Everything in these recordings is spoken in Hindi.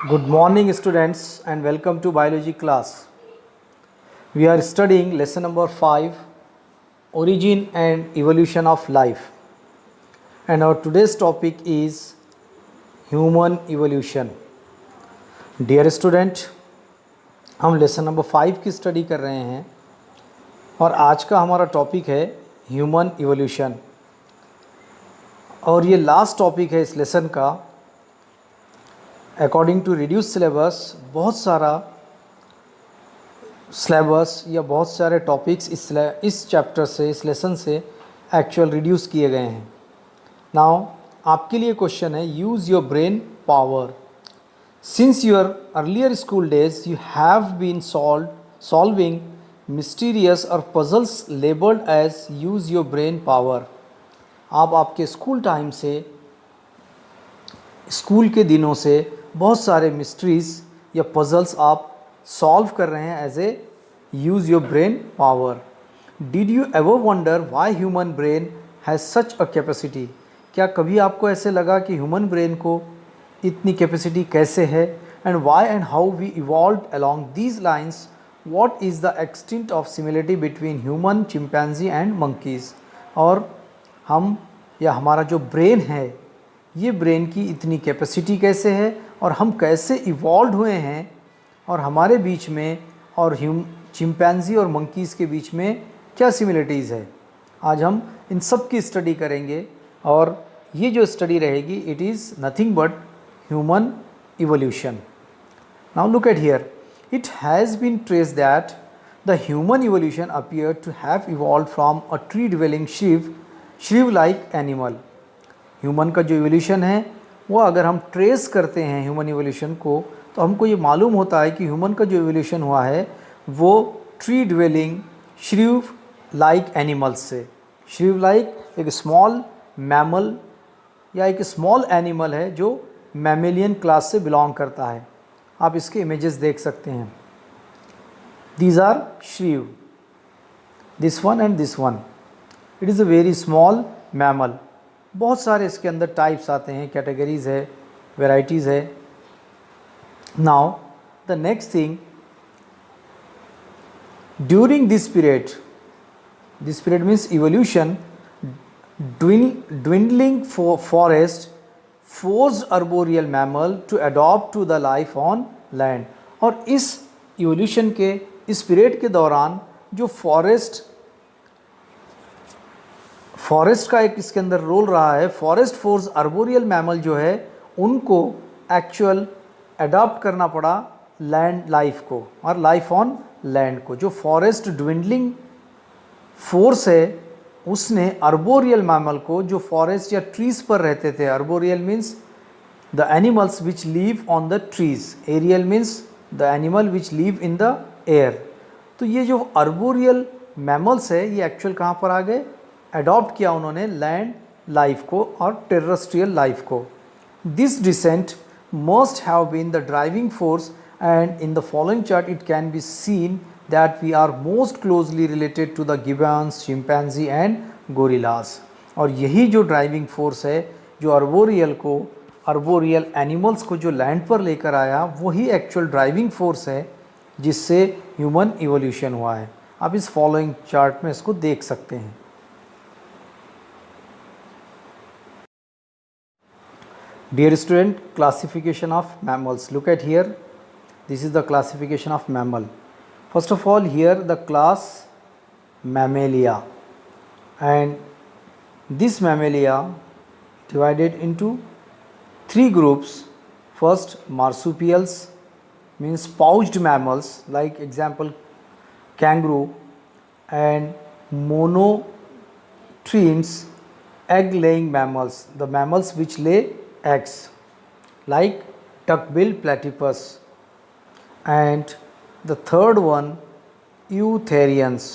Good morning students and welcome to biology class. We are studying lesson number 5, Origin and Evolution of Life, and our today's topic is Human Evolution. Dear student, हम लेसन नंबर 5 की स्टडी कर रहे हैं और आज का हमारा टॉपिक है ह्यूमन इवोल्यूशन और ये लास्ट टॉपिक है इस लेसन का. अकॉर्डिंग टू रिड्यूस सिलेबस बहुत सारा सिलेबस या बहुत सारे टॉपिक्स इस चैप्टर से, इस लेसन से एक्चुअल रिड्यूस किए गए हैं. नाउ आपके लिए क्वेश्चन है, use your brain power. Since your earlier school days you have been solving mysterious और puzzles labelled as use your brain power. आप आपके स्कूल टाइम से, स्कूल के दिनों से बहुत सारे मिस्ट्रीज़ या पजल्स आप सॉल्व कर रहे हैं as a use your brain power. Did you ever wonder why human brain has such a capacity. क्या कभी आपको ऐसे लगा कि ह्यूमन ब्रेन को इतनी कैपेसिटी कैसे है. And why and how we evolve along these lines. What is the extent of similarity between human, chimpanzee and monkeys. और हम या हमारा जो ब्रेन है, ये ब्रेन की इतनी कैपेसिटी कैसे है और हम कैसे इवॉल्व हुए हैं और हमारे बीच में और चिंपैंजी और मंकीज़ के बीच में क्या सिमिलरिटीज़ है. आज हम इन सब की स्टडी करेंगे और ये जो स्टडी रहेगी it is nothing but human evolution. Now look at here. It has been trace that the human evolution appear to have evolve from a tree dwelling shrew like animal. Human का जो इवोल्यूशन है वो अगर हम ट्रेस करते हैं ह्यूमन इवोल्यूशन को, तो हमको ये मालूम होता है कि ह्यूमन का जो इवोल्यूशन हुआ है वो ट्री ड्वेलिंग श्रीव लाइक एनिमल्स से. श्रीव लाइक एक स्मॉल मैमल या एक स्मॉल एनिमल है जो मैमेलियन क्लास से बिलोंग करता है. आप इसके इमेजेस देख सकते हैं. These are shrew, this one and this one. It is a very small mammal. बहुत सारे इसके अंदर टाइप्स आते हैं, कैटेगरीज़ है, वेराइटीज़ है. Now the next thing, during this period means evolution, dwindling forest forced arboreal mammal to adopt to the life on land. और इस इवोल्यूशन के इस पीरियड के दौरान जो फॉरेस्ट का एक इसके अंदर रोल रहा है. फॉरेस्ट फोर्स आर्बोरियल मैमल जो है उनको एक्चुअल अडॉप्ट करना पड़ा लैंड लाइफ को और लाइफ ऑन लैंड को. जो फॉरेस्ट ड्विंडलिंग फोर्स है उसने आर्बोरियल मैमल को, जो फॉरेस्ट या ट्रीज़ पर रहते थे, arboreal means the animals which live on the trees, aerial means the animal which live in the air. तो ये जो आर्बोरियल मैमल्स है ये एक्चुअल कहाँ पर आ गए, अडॉप्ट किया उन्होंने लैंड लाइफ को और टेरेस्ट्रियल लाइफ को. This descent must have been the driving force and in the following chart it can be seen that we are most closely related to the gibbons, chimpanzee and gorillas. और यही जो ड्राइविंग फोर्स है जो आर्बोरियल एनिमल्स को जो लैंड पर लेकर आया, वही एक्चुअल ड्राइविंग फोर्स है जिससे ह्यूमन इवोल्यूशन हुआ है. आप इस फॉलोइंग चार्ट में इसको देख सकते हैं. Dear student, classification of mammals. Look at here. This is the classification of mammal. First of all, here the class Mammalia, and this Mammalia divided into 3 groups. First, marsupials means pouched mammals like example kangaroo, and monotremes, egg laying mammals, the mammals which lay eggs like duckbill platypus. And the third one, eutherians.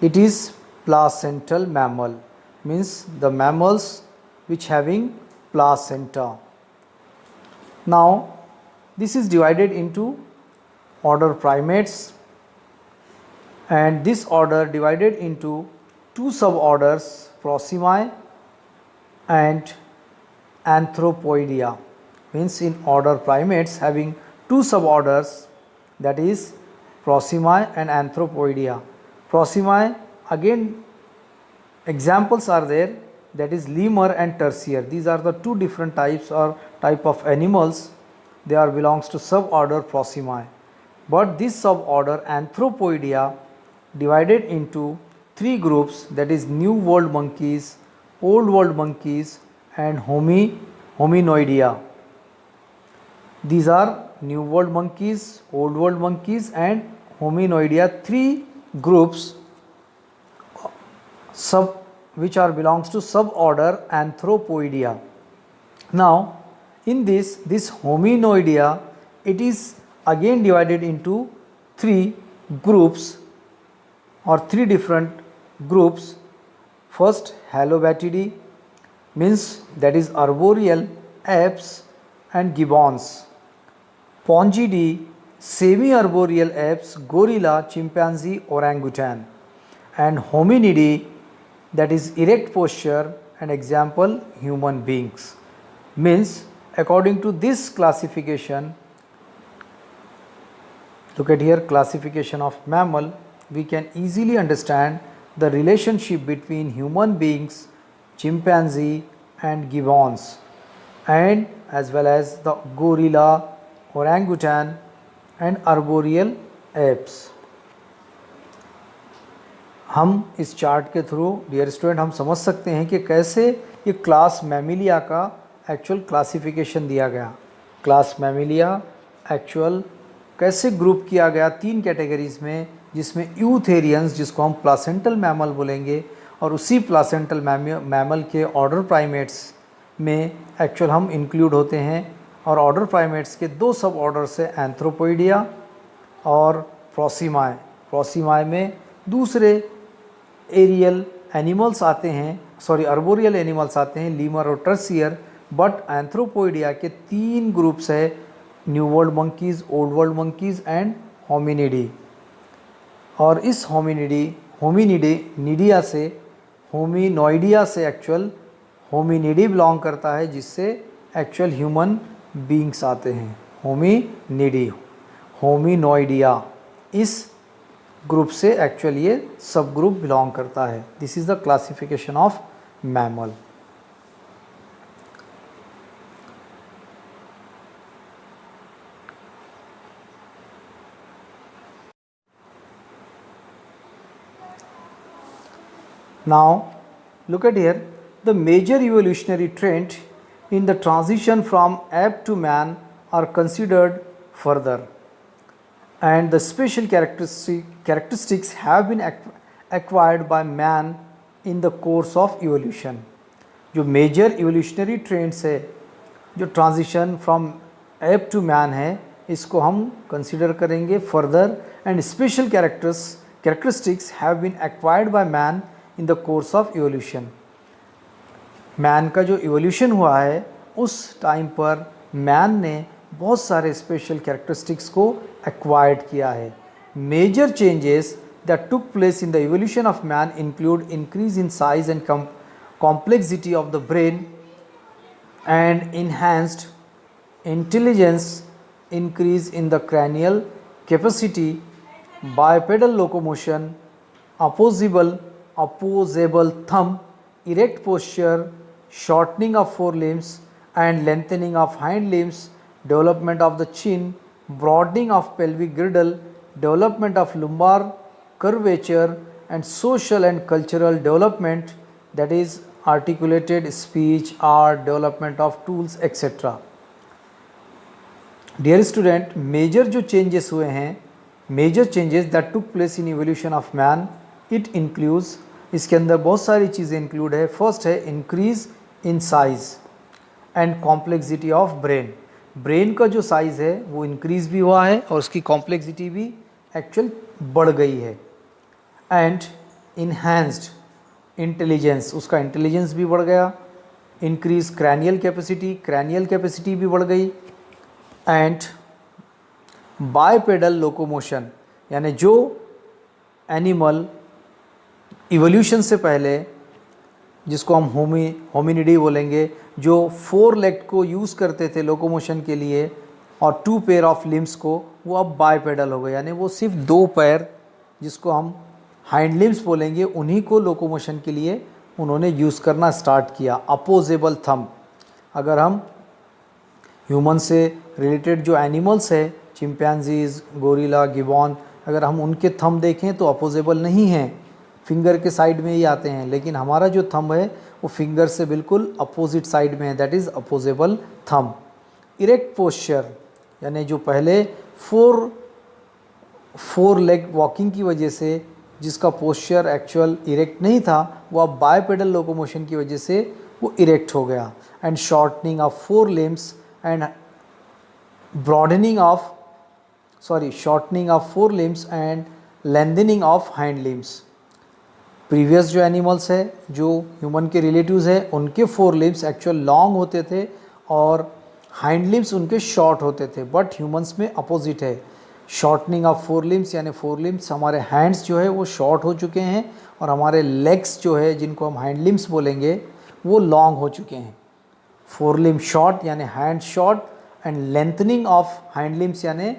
It is placental mammal, means the mammals which having placenta. Now this is divided into order primates, and this order divided into 2 suborders, Proxima and Anthropoidea, means in order primates having two suborders, that is Proximi and Anthropoidea. Proximi, again examples are there, that is lemur and tarsier. These are the two different types or type of animals. They are belongs to suborder Proximi. But this suborder Anthropoidea divided into three groups, that is New World monkeys, Old World monkeys and Hominoidea. These are New World monkeys, Old World monkeys and Hominoidea, three groups which are belongs to suborder Anthropoidea. Now in this Hominoidea, it is again divided into three groups or three different groups. First, Halobatidae, means that is arboreal apes and gibbons. Pongidae, semi-arboreal apes, gorilla, chimpanzee, orangutan. And Hominidae, that is erect posture and example human beings. Means according to this classification, look at here, classification of mammal, we can easily understand the relationship between human beings, chimpanzee and gibbons, and as well as the gorilla, orangutan and arboreal apes. हम इस चार्ट के थ्रू डियर स्टूडेंट हम समझ सकते हैं कि कैसे ये क्लास मैमिलिया का एक्चुअल क्लासिफिकेशन दिया गया। क्लास मैमिलिया एक्चुअल कैसे ग्रुप किया गया तीन कैटेगरीज में, जिसमें यूथेरियंस जिसको हम प्लासेंटल मैमल बोलेंगे, और उसी प्लासेंटल मैमल के ऑर्डर प्राइमेट्स में एक्चुअल हम इंक्लूड होते हैं। और ऑर्डर प्राइमेट्स के दो सब ऑर्डर से एंथ्रोपोइडिया और प्रोसिमाई। प्रोसिमाई में दूसरे एरियल एनिमल्स आते हैं, सॉरी अर्बोरियल एनिमल्स आते हैं, लीमर और टर्सियर। बट एंथ्रोपोइडिया के तीन ग्रुप्स है, new world monkeys, old world monkeys and Hominidae. और इस होमिनिडिया से होमिनोइडिया से एक्चुअल होमिनिडी बिलोंग करता है, जिससे एक्चुअल ह्यूमन बींग्स आते हैं। होमिनिडी, होमिनोइडिया इस ग्रुप से एक्चुअल ये सब ग्रुप बिलोंग करता है। This is the classification of mammal. Now look at here, the major evolutionary trend in the transition from ape to man are considered further, and the special characteristics have been acquired by man in the course of evolution. जो major evolutionary trends है, जो transition from ape to man है, इसको हम consider करेंगे further, and special characteristics have been acquired by man in the course of evolution. Man का जो इवोल्यूशन हुआ है उस टाइम पर मैन ने बहुत सारे स्पेशल कैरेक्टरिस्टिक्स को एक्वायर्ड किया है। Major changes that took place in the evolution of man include increase in size and complexity of the brain and enhanced intelligence, increase in the cranial capacity, bipedal locomotion, opposable thumb, erect posture, shortening of forelimbs and lengthening of hind limbs, development of the chin, broadening of pelvic girdle, development of lumbar curvature, and social and cultural development, that is articulated speech, art, development of tools, etc. Dear student, major जो changes हुए हैं, major changes that took place in evolution of man, it includes, इसके अंदर बहुत सारी चीज़ें इंक्लूड है। फर्स्ट है increase in size and complexity of brain. Brain का जो साइज़ है वो इंक्रीज़ भी हुआ है और उसकी कॉम्प्लेक्सिटी भी एक्चुअल बढ़ गई है। एंड इनहैंस्ड इंटेलिजेंस, उसका इंटेलिजेंस भी बढ़ गया। इंक्रीज क्रैनियल कैपेसिटी भी बढ़ गई। एंड बाइपेडल लोकोमोशन, यानी जो एनिमल इवोल्यूशन से पहले जिसको हम होमिनिडी बोलेंगे, जो 4 लेग को यूज़ करते थे लोकोमोशन के लिए और 2 पेयर ऑफ लिम्स को, वो अब बाइपेडल हो गए, यानी वो सिर्फ 2 पैर जिसको हम हाइंड लिम्स बोलेंगे उन्हीं को लोकोमोशन के लिए उन्होंने यूज़ करना स्टार्ट किया। अपोजेबल थंब, अगर हम ह्यूमन से रिलेटेड जो एनिमल्स है, चिंपैंजीज, गोरिल्ला, गिबॉन, अगर हम उनके थंब देखें तो अपोजेबल नहीं हैं, फिंगर के साइड में ही आते हैं, लेकिन हमारा जो थंब है वो फिंगर से बिल्कुल अपोजिट साइड में है, that is opposable thumb. Erect posture, यानी जो पहले फोर लेग वॉकिंग की वजह से जिसका पोस्चर एक्चुअल इरेक्ट नहीं था, वो अब बायपेडल लोकोमोशन की वजह से वो इरेक्ट हो गया। And shortening of 4 limbs and broadening of shortening of 4 limbs and lengthening of hind limbs। Previous जो एनिमल्स है, जो ह्यूमन के रिलेटिव्स है, उनके 4 लिम्स एक्चुअल लॉन्ग होते थे और हाइंड लिम्स उनके शॉर्ट होते थे, बट ह्यूमंस में अपोजिट है। शॉर्टनिंग ऑफ 4 लिम्स यानी 4 लिम्स, हमारे हैंड्स जो है वो शॉर्ट हो चुके हैं और हमारे लेग्स जो है जिनको हम हाइंड लिम्स बोलेंगे वो लॉन्ग हो चुके हैं। 4 लिम्स शॉर्ट यानी hand short and lengthening of hind limbs यानी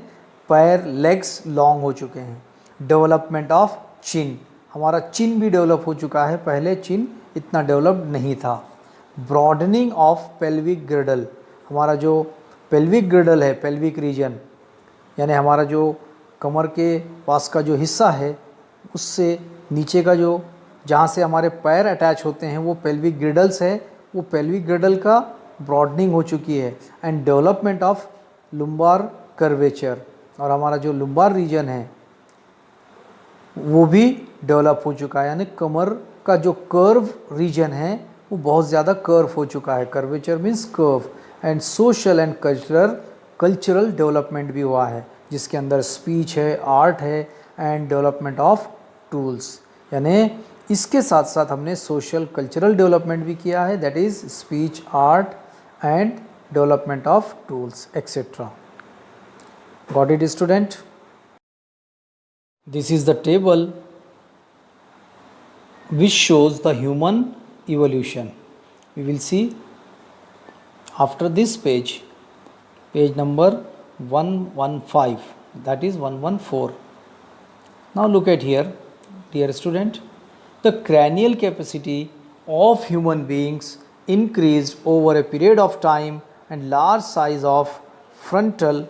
पैर लेग्स लॉन्ग हो चुके हैं। डेवलपमेंट ऑफ चिन, हमारा चिन भी डेवलप हो चुका है, पहले चिन इतना डेवलप्ड नहीं था। ब्रॉडनिंग ऑफ पेल्विक ग्रिडल, हमारा जो पेल्विक ग्रिडल है, पेल्विक रीजन यानी हमारा जो कमर के पास का जो हिस्सा है उससे नीचे का जो जहाँ से हमारे पैर अटैच होते हैं वो पेल्विक ग्रिडल्स है, वो पेल्विक ग्रिडल का ब्रॉडनिंग हो चुकी है। एंड डेवलपमेंट ऑफ लुम्बार कर्वेचर, और हमारा जो लुम्बार रीजन है वो भी डेवलप हो चुका है, यानी कमर का जो कर्व रीजन है वो बहुत ज़्यादा कर्व हो चुका है। Curvature means curve. And social and cultural development भी हुआ है, जिसके अंदर स्पीच है, आर्ट है एंड डेवलपमेंट ऑफ टूल्स, यानी इसके साथ साथ हमने सोशल कल्चरल डेवलपमेंट भी किया है, that is speech, art and development of tools etcetera. Got it student? This is the table which shows the human evolution. We will see after this page, page number 115, that is 114. Now look at here, dear student, the cranial capacity of human beings increased over a period of time, and large size of frontal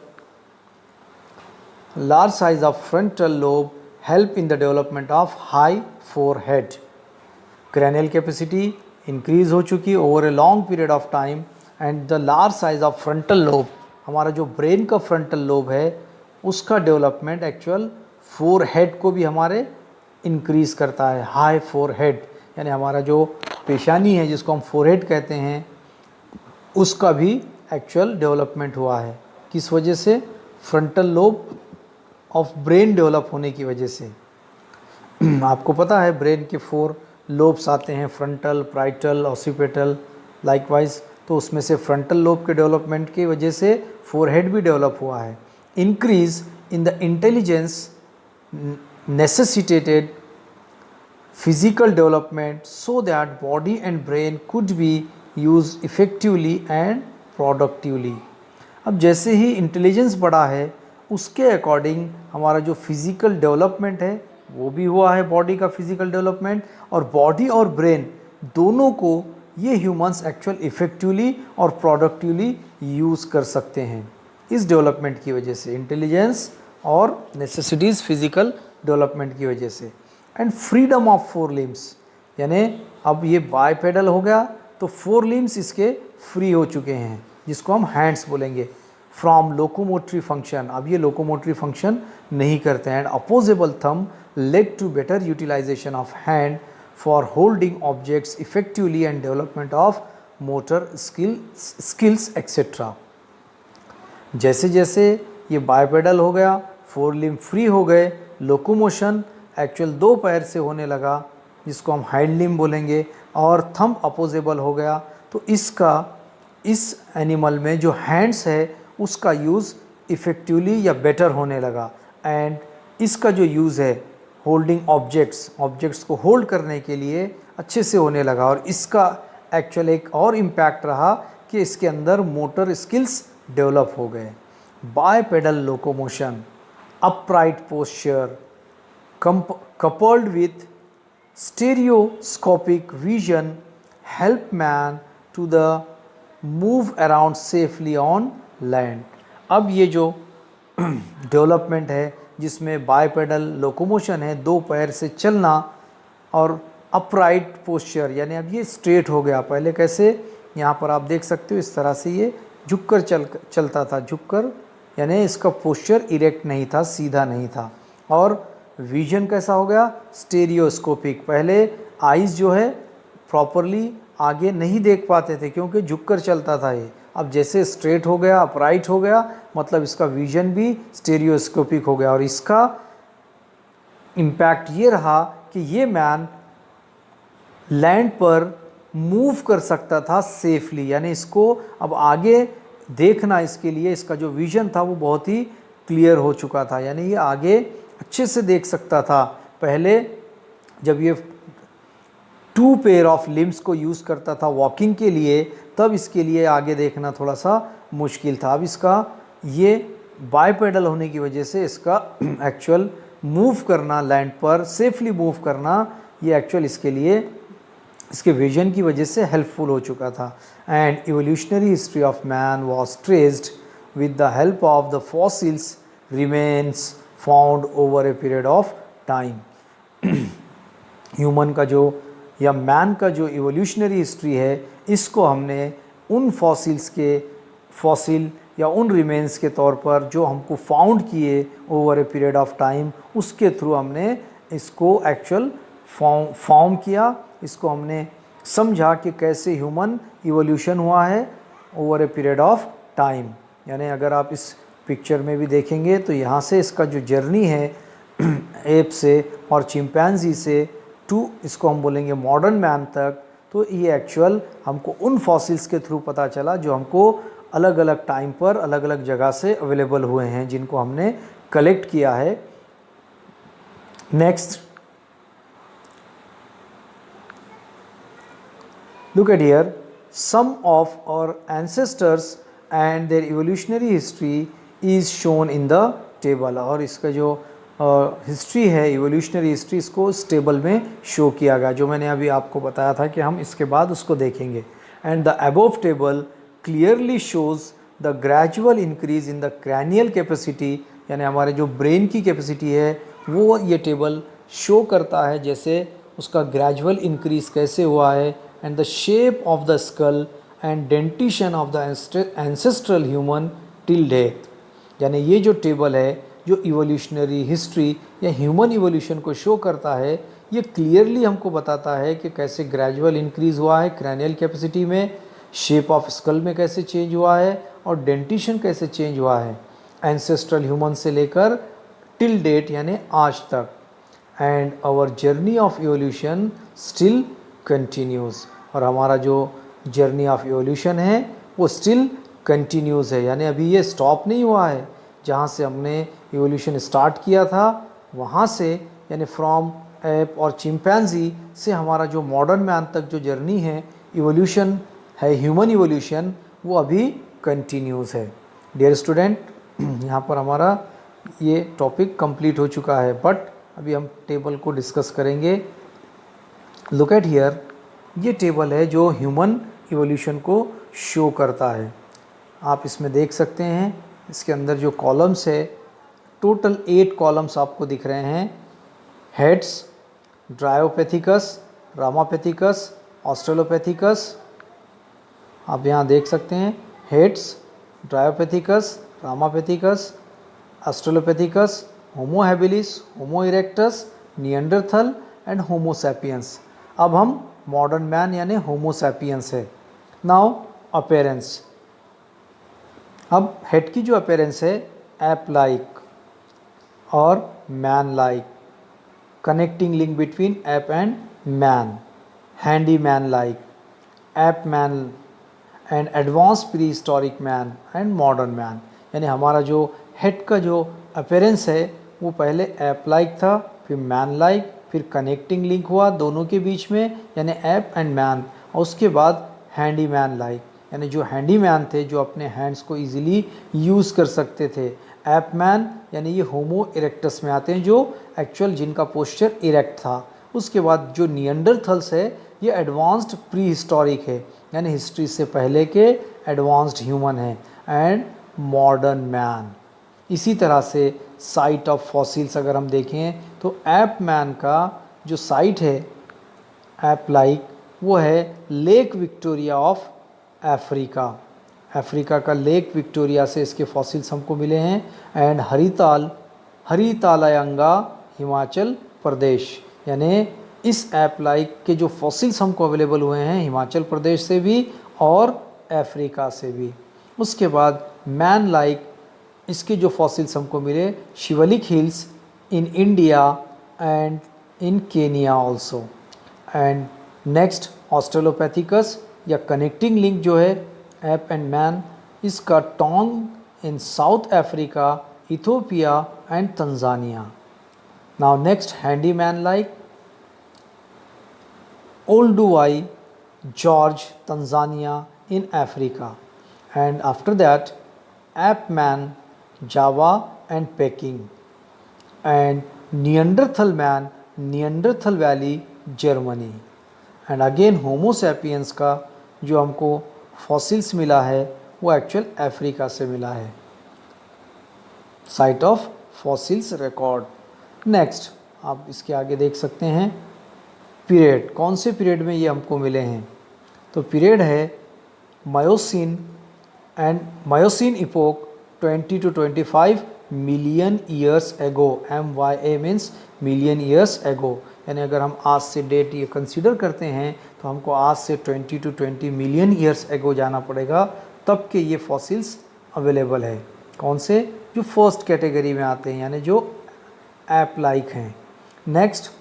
lobe help in the development of high forehead. Cranial capacity increase हो चुकी over a long period of time, and the large size of frontal lobe, हमारा जो ब्रेन का फ्रंटल लोब है उसका डेवलपमेंट एक्चुअल फोरहेड को भी हमारे इंक्रीज करता है। हाई फोरहेड यानी हमारा जो पेशानी है जिसको हम फोरहेड कहते हैं उसका भी एक्चुअल डेवलपमेंट हुआ है। किस वजह से? Frontal lobe of brain develop होने की वजह से। आपको पता है ब्रेन के 4 लोब्स आते हैं, फ्रंटल, प्राइटल, ऑसिपिटल, लाइकवाइज, तो उसमें से फ्रंटल लोब के डेवलपमेंट की वजह से फोरहेड भी डेवलप हुआ है। Increase in the intelligence necessitated physical development so that body and brain could be use effectively and productively. अब जैसे ही इंटेलिजेंस बढ़ा है उसके अकॉर्डिंग हमारा जो फिज़िकल डेवलपमेंट है वो भी हुआ है, बॉडी का फिज़िकल डेवलपमेंट, और बॉडी और ब्रेन दोनों को ये ह्यूमंस एक्चुअल इफ़ेक्टिवली और प्रोडक्टिवली यूज़ कर सकते हैं इस डेवलपमेंट की वजह से, इंटेलिजेंस और नेसेसिटीज़ फिज़िकल डेवलपमेंट की वजह से। एंड फ्रीडम ऑफ 4 लिम्स, यानी अब ये बाइपेडल हो गया तो 4 लिम्स इसके फ्री हो चुके हैं जिसको हम हैंड्स बोलेंगे। फ्रॉम लोकोमोटरी फंक्शन, अब ये लोकोमोटरी फंक्शन नहीं करते हैं। And opposable thumb led to better utilization of hand for holding objects effectively and development of motor skills etcetera. जैसे जैसे ये बाइपेडल हो गया, 4 लिम्ब फ्री हो गए, लोकोमोशन एक्चुअल 2 पैर से होने लगा जिसको हम हाइंड लिम्ब बोलेंगे, और थंब अपोजेबल हो गया, तो इस एनिमल में जो हैंड्स है उसका यूज़ इफ़ेक्टिवली या बेटर होने लगा। एंड इसका जो यूज़ है होल्डिंग ऑब्जेक्ट्स को होल्ड करने के लिए अच्छे से होने लगा। और इसका एक्चुअल एक और इम्पैक्ट रहा कि इसके अंदर मोटर स्किल्स डेवलप हो गए। Bipedal locomotion, upright posture coupled with stereoscopic vision help man to the move around safely on land। अब ये जो डेवलपमेंट है जिसमें बायपेडल लोकोमोशन है, दो पैर से चलना, और अपराइट पोस्चर यानी अब ये स्ट्रेट हो गया। पहले कैसे, यहाँ पर आप देख सकते हो इस तरह से ये झुककर चलता था, झुककर यानी इसका पोस्चर इरेक्ट नहीं था, सीधा नहीं था। और विजन कैसा हो गया, स्टेरियोस्कोपिक, पहले आइज़ जो है प्रॉपरली आगे नहीं देख पाते थे क्योंकि झुककर चलता था ये। अब जैसे स्ट्रेट हो गया, अपराइट हो गया, मतलब इसका विजन भी स्टेरियोस्कोपिक हो गया। और इसका इम्पैक्ट ये रहा कि ये मैन लैंड पर मूव कर सकता था सेफली, यानी इसको अब आगे देखना, इसके लिए इसका जो विजन था वो बहुत ही क्लियर हो चुका था, यानी ये आगे अच्छे से देख सकता था। पहले जब ये 2 पेयर ऑफ लिम्स को यूज़ करता था वॉकिंग के लिए, तब इसके लिए आगे देखना थोड़ा सा मुश्किल था। अब इसका ये बायपेडल होने की वजह से इसका एक्चुअल मूव करना, लैंड पर सेफली मूव करना, ये एक्चुअल इसके लिए इसके विजन की वजह से हेल्पफुल हो चुका था। And evolutionary history of man was traced with the help of the fossils remains found over a period of time. Human का जो या मैन का जो इवोल्यूशनरी हिस्ट्री है, इसको हमने उन फॉसिल या उन रिमेन्स के तौर पर जो हमको फाउंड किए over a period of time, उसके थ्रू हमने इसको एक्चुअल फॉर्म किया। इसको हमने समझा कि कैसे ह्यूमन इवोल्यूशन हुआ है over a period of time. यानी अगर आप इस पिक्चर में भी देखेंगे तो यहाँ से इसका जो जर्नी है एप से और चिंपैंजी से टू इसको हम बोलेंगे मॉडर्न मैन तक, तो ये एक्चुअल हमको उन फॉसिल्स के थ्रू पता चला जो हमको अलग अलग टाइम पर अलग अलग जगह से अवेलेबल हुए हैं, जिनको हमने कलेक्ट किया है। Next, look at here, some of our ancestors and their evolutionary history is shown in the table। और इसका जो हिस्ट्री है, इवोल्यूशनरी हिस्ट्री, इसको इस टेबल में शो किया गया, जो मैंने अभी आपको बताया था कि हम इसके बाद उसको देखेंगे। And the above table clearly shows the gradual increase in the cranial capacity, यानी हमारे जो ब्रेन की कैपेसिटी है वो ये टेबल शो करता है, जैसे उसका ग्रेजुअल इंक्रीज कैसे हुआ है। And the shape of the skull and dentition of the ancestral human till death, यानी ये जो टेबल है जो इवोल्यूशनरी हिस्ट्री या ह्यूमन इवोल्यूशन को शो करता है, ये क्लियरली हमको बताता है कि कैसे ग्रेजुअल इंक्रीज़ हुआ है क्रैनियल कैपेसिटी में, शेप ऑफ स्कल में कैसे चेंज हुआ है, और डेंटिशन कैसे चेंज हुआ है एंसेस्ट्रल ह्यूमन से लेकर टिल डेट यानी आज तक। And our journey of evolution still continues, और हमारा जो जर्नी ऑफ इवोल्यूशन है वो स्टिल कंटिन्यूज़ है, यानी अभी ये स्टॉप नहीं हुआ है। जहाँ से हमने इवोल्यूशन स्टार्ट किया था वहाँ से, यानी फ्रॉम एप और चिंपैंजी से हमारा जो मॉडर्न मैन तक जो जर्नी है इवोल्यूशन है, ह्यूमन इवोल्यूशन, वो अभी कंटिन्यूज़ है। डियर स्टूडेंट, यहाँ पर हमारा ये टॉपिक कंप्लीट हो चुका है, बट अभी हम टेबल को डिस्कस करेंगे। लुक एट हियर, ये टेबल है जो ह्यूमन इवोल्यूशन को शो करता है। आप इसमें देख सकते हैं, इसके अंदर जो कॉलम्स है, टोटल 8 कॉलम्स आपको दिख रहे हैं। हेड्स, ड्रायोपैथिकस, रामापैथिकस, ऑस्ट्रेलोपैथिकस, आप यहाँ देख सकते हैं heads, Dryopithecus, Ramapithecus, Australopithecus, Homo habilis, Homo erectus, Neanderthal and Homo sapiens. अब हम मॉडर्न मैन यानी होमो सैपियंस है। नाउ अपीयरेंस, अब हेड की जो अपीयरेंस है एप लाइक और man like, connecting link between ape and man, handy man like, ape man and advance prehistoric man and modern man. यानी हमारा जो हेड का जो अपीयरेंस है वो पहले एप लाइक था, फिर मैन लाइक, फिर कनेक्टिंग लिंक हुआ दोनों के बीच में यानी ऐप एंड मैन, और उसके बाद हैंडी मैन लाइक यानी जो हैंडी मैन थे जो अपने हैंड्स को ईजिली यूज़ कर सकते थे। ऐप मैन यानी ये होमो इरेक्टस में आते हैं जो एक्चुअल जिनका पोस्चर इरेक्ट था। उसके बाद जो नियंडरथल्स है ये एडवांस्ड प्री हिस्टोरिक है यानी हिस्ट्री से पहले के एडवांस्ड ह्यूमन है। एंड मॉडर्न मैन, इसी तरह से साइट ऑफ फॉसिल्स अगर हम देखें तो ऐप मैन का जो साइट है ऐप लाइक वो है lake Victoria of Africa. Africa का लेक विक्टोरिया से इसके फॉसिल्स हमको मिले हैं। एंड हरितालयंगा हिमाचल प्रदेश, यानी इस ऐप लाइक के जो फॉसिल्स हमको अवेलेबल हुए हैं हिमाचल प्रदेश से भी और अफ्रीका से भी। उसके बाद मैन लाइक इसके जो फॉसिल्स हमको मिले Shivalik hills in India and in Kenya also. And next Australopithecus या कनेक्टिंग लिंक जो है ऐप एंड मैन, इसका Taung in South Africa, Ethiopia and Tanzania. Now next handy man like Olduvai Gorge, Tanzania in Africa, and after that Ape Man, Java and Peking, and Neanderthal Man, Neanderthal Valley, Germany, and again Homo sapiens का जो हमको फॉसिल्स मिला है वो एक्चुअल अफ्रीका से मिला है। Site of fossils record. Next आप इसके आगे देख सकते हैं पीरियड, कौन से पीरियड में ये हमको मिले हैं। तो पीरियड है myosin and myosin epoch 20 to 25 million years ago. MYA means million years ago, यानी अगर हम आज से डेट ये कंसीडर करते हैं तो हमको आज से 20 to 20 मिलियन ईयर्स एगो जाना पड़ेगा तब के ये फॉसिल्स अवेलेबल है। कौन से? जो फर्स्ट कैटेगरी में आते हैं यानी जो ऐप लाइक हैं। नेक्स्ट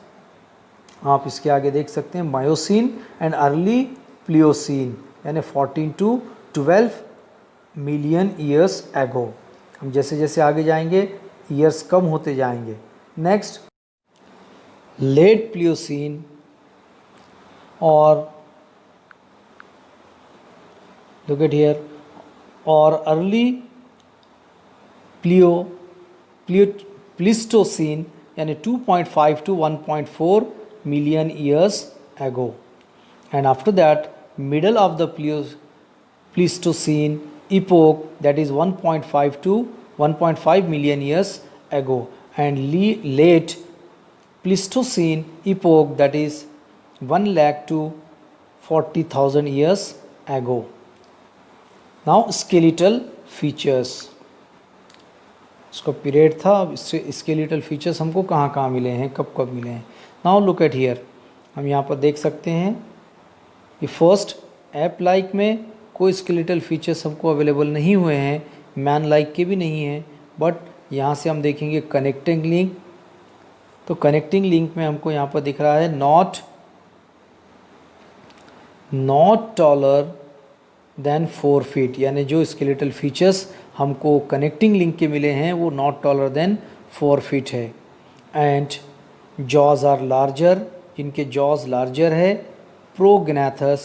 आप इसके आगे देख सकते हैं मायोसिन एंड अर्ली प्लियोसिन यानी 14 to 12 मिलियन ईयर्स एगो। हम जैसे जैसे आगे जाएंगे ईयर्स कम होते जाएंगे। नेक्स्ट लेट प्लियोसिन और लुक एट हियर और अर्ली प्लिस्टोसिन यानी 2.5 to 1.4 million years ago. And after that middle of the Pleistocene epoch, that is 1.5 to 1.5 million years ago, and late Pleistocene epoch, that is 1 lakh to 40,000 years ago. Now skeletal features, इसका पीरियड था, अब इससे स्केलेटल फीचर्स हमको कहाँ कहाँ मिले हैं, कब कब मिले हैं। नाउ लुक एट हियर, हम यहाँ पर देख सकते हैं ये फर्स्ट ऐप लाइक में कोई स्केलेटल फीचर्स हमको अवेलेबल नहीं हुए हैं, मैन लाइक के भी नहीं हैं, बट यहाँ से हम देखेंगे कनेक्टिंग लिंक। तो कनेक्टिंग लिंक में हमको यहाँ पर दिख रहा है नॉट टॉलर देन 4 फीट, यानी जो स्केलेटल फीचर्स हमको कनेक्टिंग लिंक के मिले हैं वो नॉट टॉलर देन 4 फीट है। एंड जॉज आर लार्जर, जिनके जॉज लार्जर है। Prognathous,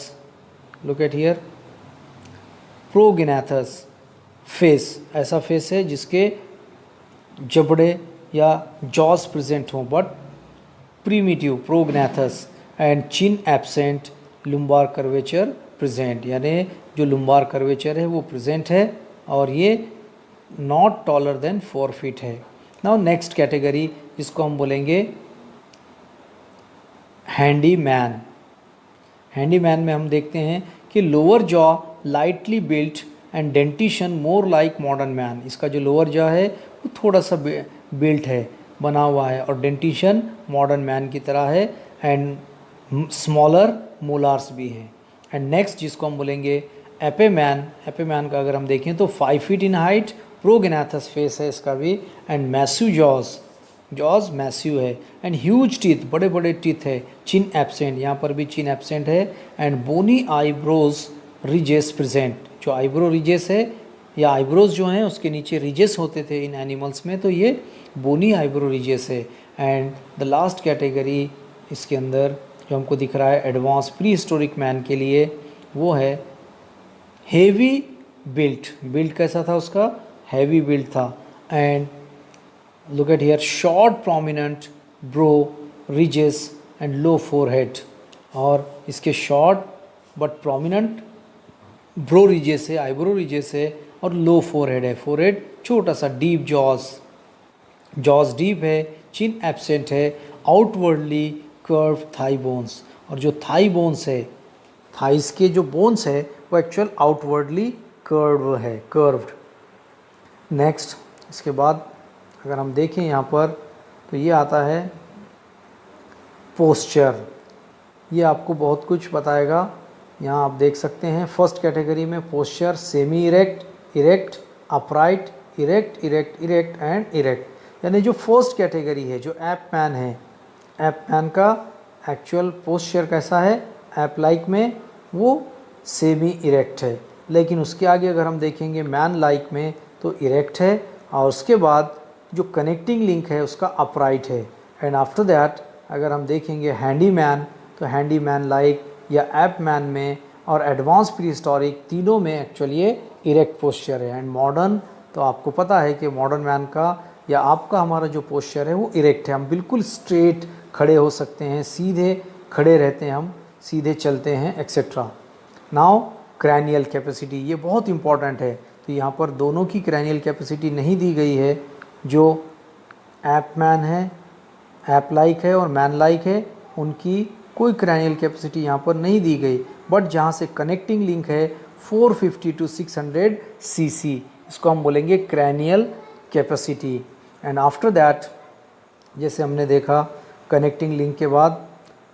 look at here, prognathous face, ऐसा फेस है जिसके जबड़े या जॉज प्रेजेंट हों, but primitive prognathous. And chin absent, lumbar curvature present, यानी जो लुम्बार कर्वेचर है वो प्रेजेंट है और ये नॉट टॉलर देन 4 फीट है। नाउ नेक्स्ट कैटेगरी जिसको हम बोलेंगे हैंडी मैन। हैंडी मैन में हम देखते हैं कि lower jaw lightly built and dentition more like modern man, इसका जो लोअर जॉ है वो थोड़ा सा बिल्ट है, बना हुआ है, और डेंटिशन मॉडर्न मैन की तरह है। एंड स्मॉलर मोलार्स भी है। एंड नेक्स्ट जिसको हम बोलेंगे एपे मैन, एपे मैन का अगर हम देखें तो 5 फीट इन हाइट, प्रोगनेथस फेस है इसका भी, एंड मैस्यू जॉज मैस्यू है, एंड ह्यूज टीथ, बड़े बड़े टीथ है। चिन एब्सेंट, यहाँ पर भी चिन एब्सेंट है। And bony eyebrows ridges present, जो आईब्रो रिजेस है या आईब्रोज जो हैं उसके नीचे रिजेस होते थे इन एनिमल्स में, तो ये बोनी आईब्रो रिजेस है। एंड द लास्ट कैटेगरी इसके अंदर जो हमको दिख रहा है एडवांस प्री हिस्टोरिक मैन के लिए, वो है हेवी बिल्ट। बिल्ट कैसा था उसका? हैवी बिल्ट था। And look at here, short prominent bro ridges and low forehead. और इसके short but prominent bro ridges है, आईब्रो रिजेस है, और लो फोरहेड है। फोरहेड छोटा सा, डीप जॉज, जॉज डीप है, चिन एब्सेंट है, आउटवर्डली कर्व थाई बोन्स। और जो थाई बोन्स है, थाइस के जो बोन्स है वो एक्चुअल आउटवर्डली कर्व है, कर्व्ड। नेक्स्ट इसके बाद अगर हम देखें यहाँ पर तो ये आता है पोस्चर। ये आपको बहुत कुछ बताएगा। यहाँ आप देख सकते हैं फर्स्ट कैटेगरी में posture, semi erect, erect, upright, erect, erect, erect and erect. यानी जो फर्स्ट कैटेगरी है जो ऐप मैन है, ऐप मैन का एक्चुअल पोस्चर कैसा है? ऐप लाइक में वो सेमी इरेक्ट है। लेकिन उसके आगे अगर हम देखेंगे मैन लाइक में तो इरेक्ट है, और उसके बाद जो कनेक्टिंग लिंक है उसका अपराइट है। एंड आफ्टर दैट अगर हम देखेंगे हैंडी मैन तो हैंडी मैन लाइक या ऐप मैन में और एडवांस प्री हिस्टोरिक तीनों में एक्चुअली ये इरेक्ट पोस्चर है। एंड मॉडर्न तो आपको पता है कि मॉडर्न मैन का या आपका हमारा जो पोस्चर है वो इरेक्ट है। हम बिल्कुल स्ट्रेट खड़े हो सकते हैं, सीधे खड़े रहते हैं, हम सीधे चलते हैं एक्सेट्रा। नाउ क्रैनियल कैपेसिटी, ये बहुत इंपॉर्टेंट है। तो यहाँ पर दोनों की क्रैनियल कैपेसिटी नहीं दी गई है। जो ऐप मैन है, ऐप लाइक है और मैन लाइक है, उनकी कोई क्रैनियल कैपेसिटी यहाँ पर नहीं दी गई। बट जहाँ से कनेक्टिंग लिंक है 450 to 600 cc, इसको हम बोलेंगे cranial capacity. And after that जैसे हमने देखा कनेक्टिंग लिंक के बाद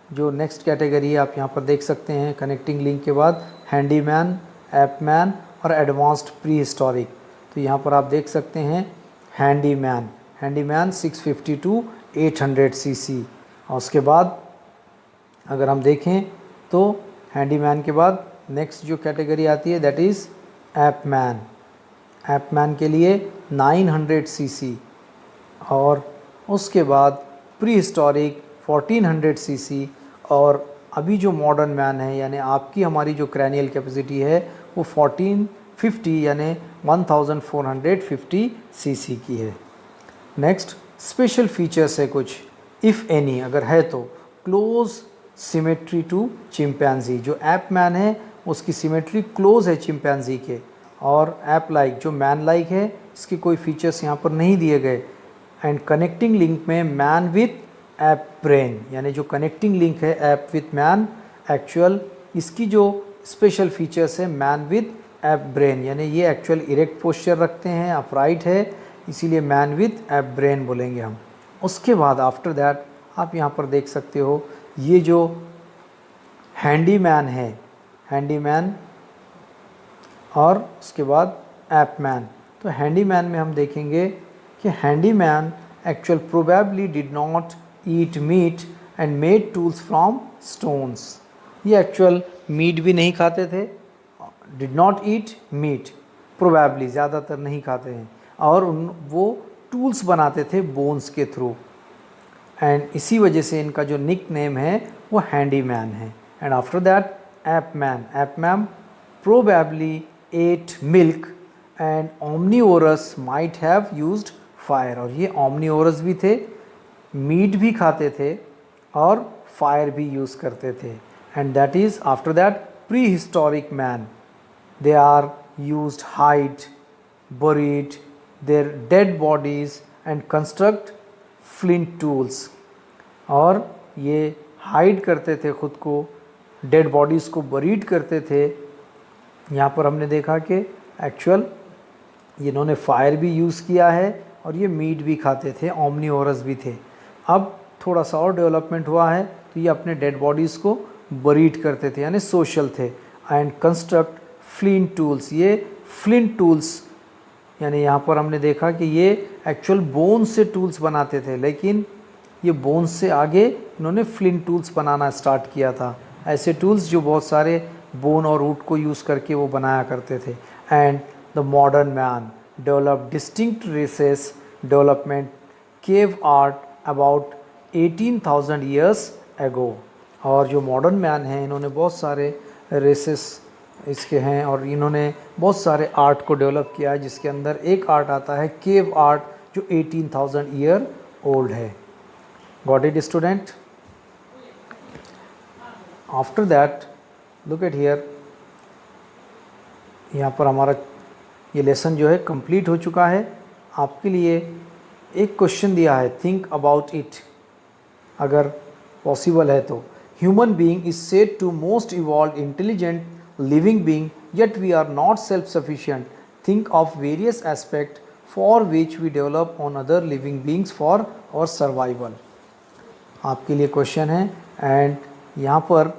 जो नेक्स्ट कैटेगरी है आप यहाँ पर देख सकते हैं, कनेक्टिंग लिंक के बाद हैंडी मैन, ऐप मैन और एडवांस्ड प्री हिस्टोरिक। तो यहाँ पर आप देख सकते हैं handy man, handy man 650 to 800 cc। और उसके बाद अगर हम देखें तो हैंडी मैन के बाद नेक्स्ट जो कैटेगरी आती है that is app man. App man के लिए 900 cc, और उसके बाद प्री हिस्टोरिक 1400 cc। और अभी जो मॉडर्न मैन है यानी आपकी हमारी जो क्रैनियल कैपेसिटी है वो 1450 यानी 1450 cc की है। नेक्स्ट स्पेशल फीचर्स है कुछ, इफ़ एनी, अगर है तो। क्लोज सिमेट्री टू चिंपैंजी, जो ऐप मैन है उसकी सिमेट्री क्लोज है चिंपैंजी के, और ऐप लाइक जो मैन लाइक है इसके कोई फीचर्स यहाँ पर नहीं दिए गए। एंड कनेक्टिंग लिंक में मैन विथ ऐप ब्रेन, यानी जो कनेक्टिंग लिंक है ऐप विथ मैन, एक्चुअल इसकी जो स्पेशल फीचर्स है मैन विथ ऐप ब्रेन, यानी ये एक्चुअल इरेक्ट पोस्चर रखते हैं, अपराइट है, इसीलिए मैन विथ ऐप ब्रेन बोलेंगे हम। उसके बाद आफ्टर दैट आप यहाँ पर देख सकते हो ये जो हैंडी मैन है, हैंडी मैन, और उसके बाद ऐप मैन। तो हैंडी मैन में हम देखेंगे कि handy man actual probably did not eat meat and made tools from stones. ये एक्चुअल मीट भी नहीं खाते थे, did not eat meat, probably ज़्यादातर नहीं खाते हैं, और वो टूल्स बनाते थे बोन्स के थ्रू। एंड इसी वजह से इनका जो निक नेम है वो हैंडी मैन है। And after that app man, app man probably eight milk and ओमनीओरस might have used fire, और ये ओमनीओरस भी थे, मीट भी खाते थे और फायर भी यूज़ करते थे। And that is after that prehistoric man, they are used hide, buried their dead bodies and construct flint tools। और ये हाइड करते थे खुद को, डेड बॉडीज़ को बरीड करते थे। यहाँ पर हमने देखा कि एक्चुअल इन्होंने फायर भी यूज़ किया है और ये मीट भी खाते थे, ओमनीओरस भी थे। अब थोड़ा सा और डेवलपमेंट हुआ है तो ये अपने डेड बॉडीज़ को बरीड करते थे, यानी सोशल थे। एंड कंस्ट्रक्ट फ्लिंट टूल्स, ये फ्लिंट टूल्स यानी यहाँ पर हमने देखा कि ये एक्चुअल बोन से टूल्स बनाते थे, लेकिन ये बोन से आगे इन्होंने फ्लिंट टूल्स बनाना स्टार्ट किया था। ऐसे टूल्स जो बहुत सारे बोन और वुड को यूज़ करके वो बनाया करते थे। And the modern man develop distinct races development cave art about 18,000 years ago. और जो मॉडर्न मैन हैं इन्होंने बहुत सारे रेसेस इसके हैं और इन्होंने बहुत सारे आर्ट को डेवलप किया है, जिसके अंदर एक आर्ट आता है केव आर्ट जो 18,000 ईयर ओल्ड है। Got it student? After that look at here, यहाँ पर हमारा ये लेसन जो है कंप्लीट हो चुका है। आपके लिए एक क्वेश्चन दिया है, थिंक अबाउट इट, अगर पॉसिबल है तो। Human being is said to most evolve intelligent living being, yet we are not self-sufficient. Think of various aspects for which we develop on other living beings for our survival. आपके लिए क्वेश्चन है एंड यहाँ पर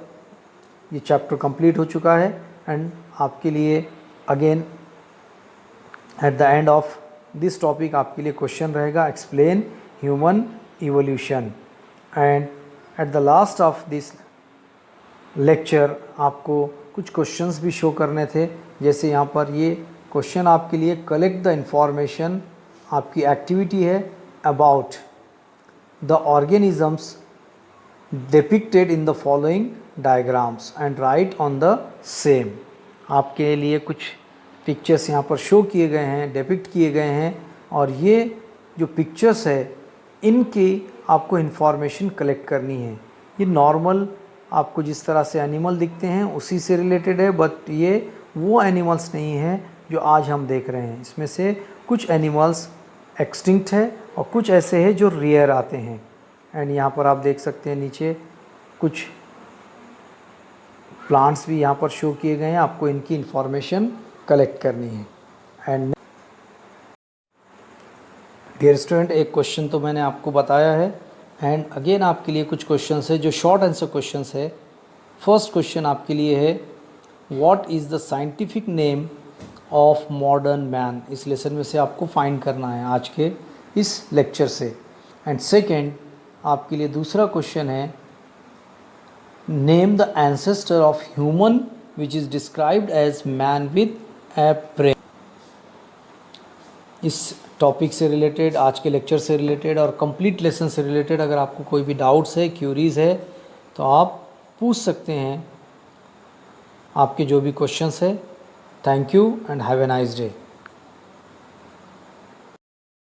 ये चैप्टर कंप्लीट हो चुका है एंड आपके लिए again at the end of this topic आपके लिए क्वेश्चन रहेगा, explain human evolution. And at the last of this lecture आपको कुछ क्वेश्चंस भी शो करने थे, जैसे यहाँ पर ये क्वेश्चन आपके लिए, कलेक्ट द इंफॉर्मेशन, आपकी एक्टिविटी है about the organisms depicted in the following diagrams and right on the same. आपके लिए कुछ पिक्चर्स यहाँ पर शो किए गए हैं, डिपिक्ट किए गए हैं, और ये जो पिक्चर्स है इनकी आपको इंफॉर्मेशन कलेक्ट करनी है। ये नॉर्मल आपको जिस तरह से एनिमल दिखते हैं उसी से रिलेटेड है, बट ये वो एनिमल्स नहीं हैं जो आज हम देख रहे हैं। इसमें से कुछ एनिमल्स एक्सटिंक्ट है और कुछ ऐसे हैं जो रेयर आते हैं। एंड यहाँ पर आप देख सकते हैं नीचे कुछ प्लांट्स भी यहाँ पर शो किए गए हैं, आपको इनकी इंफॉर्मेशन कलेक्ट करनी है। एंड डियर स्टूडेंट, एक क्वेश्चन तो मैंने आपको बताया है एंड अगेन आपके लिए कुछ क्वेश्चंस है जो शॉर्ट आंसर क्वेश्चंस है। फर्स्ट क्वेश्चन आपके लिए है, what is the scientific name of modern man. इस लेसन में से आपको फाइंड करना है आज के इस लेक्चर से। एंड सेकेंड आपके लिए दूसरा क्वेश्चन है, name the ancestor of human which is described as man with a brain. इस टॉपिक से रिलेटेड, आज के लेक्चर से रिलेटेड और कंप्लीट लेसन से रिलेटेड अगर आपको कोई भी डाउट्स है, क्यूरीज़ है, तो आप पूछ सकते हैं, आपके जो भी क्वेश्चंस है। Thank you and have a nice day.